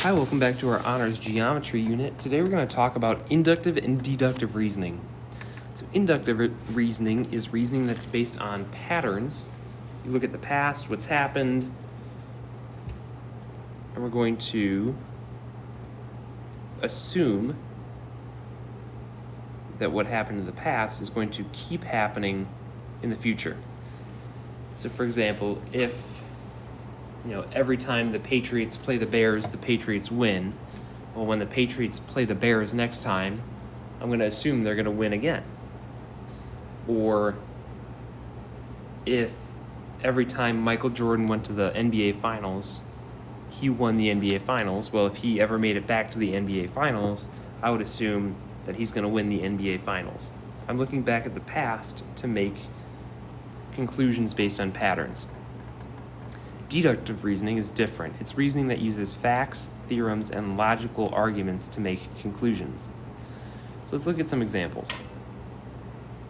Hi, welcome back to our honors geometry unit. Today we're going to talk about inductive and deductive reasoning. So inductive reasoning is reasoning that's based on patterns. You look at the past, what's happened, and we're going to assume that what happened in the past is going to keep happening in the future. So for example, if every time the Patriots play the Bears, the Patriots win. Well, when the Patriots play the Bears next time, I'm going to assume they're going to win again. Or if every time Michael Jordan went to the NBA Finals, he won the NBA Finals, well, if he ever made it back to the NBA Finals, I would assume that he's going to win the NBA Finals. I'm looking back at the past to make conclusions based on patterns. Deductive reasoning is different. It's reasoning that uses facts, theorems, and logical arguments to make conclusions. So let's look at some examples.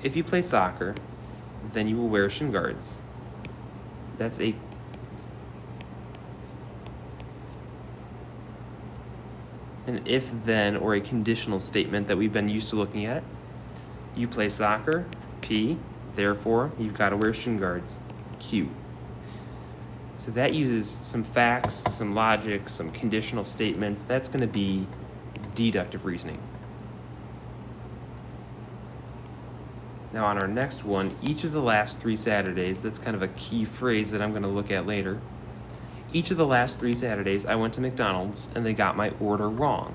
If you play soccer, then you will wear shin guards. That's an if, then, or a conditional statement that we've been used to looking at. You play soccer, P, therefore you've got to wear shin guards, Q. So that uses some facts, some logic, some conditional statements. That's going to be deductive reasoning. Now on our next one, each of the last 3 Saturdays, that's kind of a key phrase that I'm going to look at later. Each of the last 3 Saturdays, I went to McDonald's and they got my order wrong.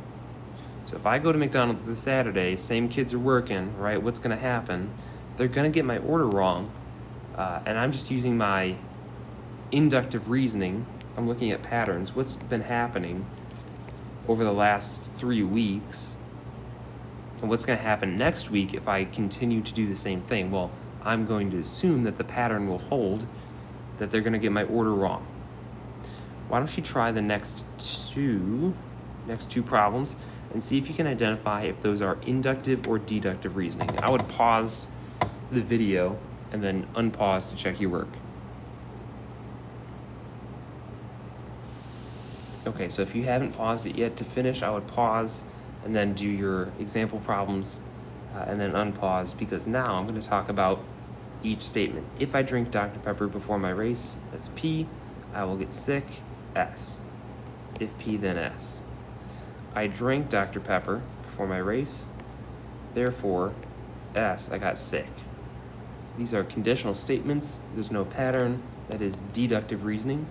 So if I go to McDonald's this Saturday, same kids are working, right? What's going to happen? They're going to get my order wrong, and I'm just using my inductive reasoning. I'm looking at patterns. What's been happening over the last 3 weeks, and what's going to happen next week if I continue to do the same thing? Well, I'm going to assume that the pattern will hold, that they're going to get my order wrong. Why don't you try the next two problems and see if you can identify if those are inductive or deductive reasoning. I would pause the video and then unpause to check your work. Okay, so if you haven't paused it yet to finish, I would pause and then do your example problems and then unpause, because now I'm going to talk about each statement. If I drink Dr. Pepper before my race, that's P, I will get sick, S. If P, then S. I drank Dr. Pepper before my race, therefore S, I got sick. So these are conditional statements. There's no pattern. That is deductive reasoning.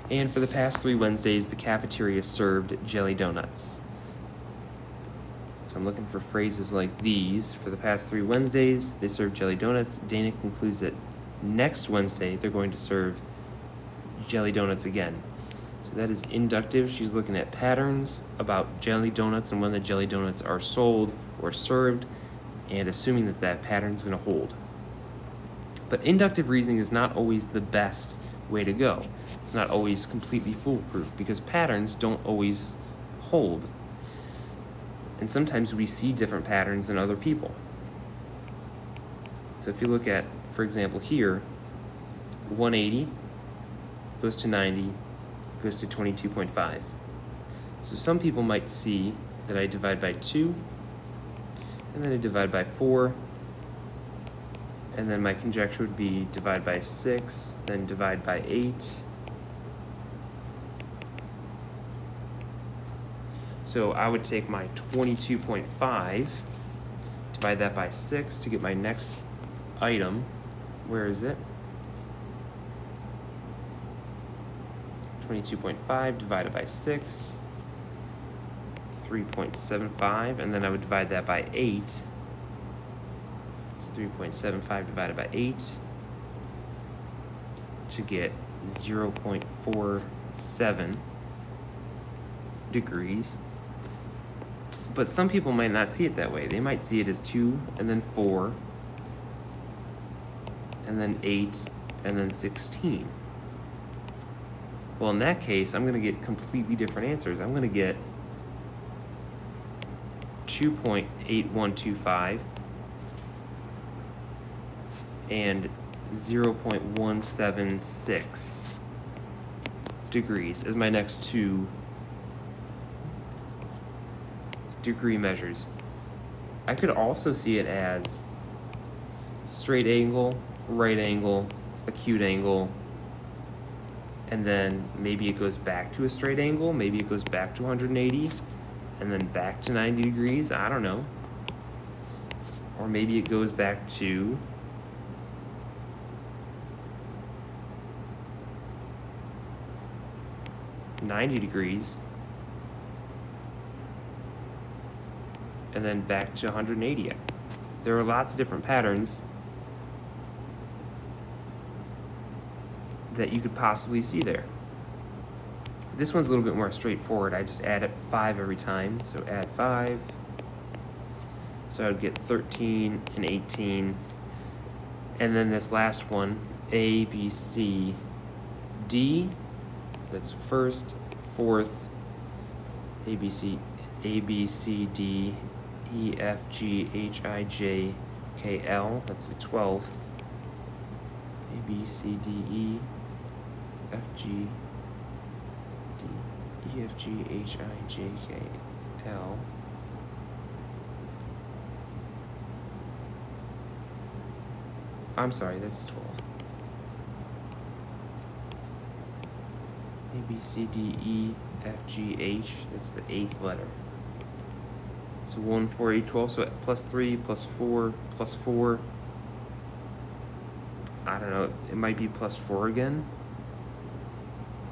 And for the past 3 Wednesdays, the cafeteria served jelly donuts. So I'm looking for phrases like these. For the past 3 Wednesdays, they served jelly donuts. Dana concludes that next Wednesday, they're going to serve jelly donuts again. So that is inductive. She's looking at patterns about jelly donuts and when the jelly donuts are sold or served, and assuming that that pattern is going to hold. But inductive reasoning is not always the best way to go. It's not always completely foolproof because patterns don't always hold. And sometimes we see different patterns than other people. So if you look at, for example, here, 180 goes to 90, goes to 22.5. So some people might see that I divide by 2, and then I divide by 4, and then my conjecture would be divide by 6, then divide by 8. So I would take my 22.5, divide that by 6 to get my next item. Where is it? 22.5 divided by 6, 3.75, and then I would divide that by 8. So 3.75 divided by 8 to get 0.47 degrees. But some people might not see it that way. They might see it as 2 and then 4 and then 8 and then 16. Well, in that case, I'm going to get completely different answers. I'm going to get 2.8125 and 0.176 degrees as my next 2 degree measures. I could also see it as straight angle, right angle, acute angle, and then maybe it goes back to a straight angle, maybe it goes back to 180, and then back to 90 degrees, I don't know. Or maybe it goes back to -90 degrees, and then back to 180. There are lots of different patterns that you could possibly see there. This one's a little bit more straightforward. I just add 5 every time, so add 5. So I would get 13 and 18. And then this last one, A, B, C, D. So that's first, fourth, A, B, C, D, E, F, G, H, I, J, K, L. That's the 12th. A, B, C, D, E, F, G, D, E, F, G, H, I, J, K, L. I'm sorry, that's 12th. A, B, C, D, E, F, G, H. That's the 8th letter. So 1, 4, 8, 12. So plus 3, plus 4, plus 4. I don't know. It might be plus 4 again.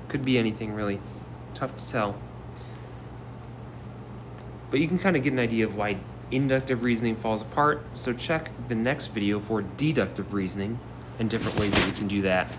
Could be anything, really. Tough to tell. But you can kind of get an idea of why inductive reasoning falls apart. So check the next video for deductive reasoning and different ways that we can do that.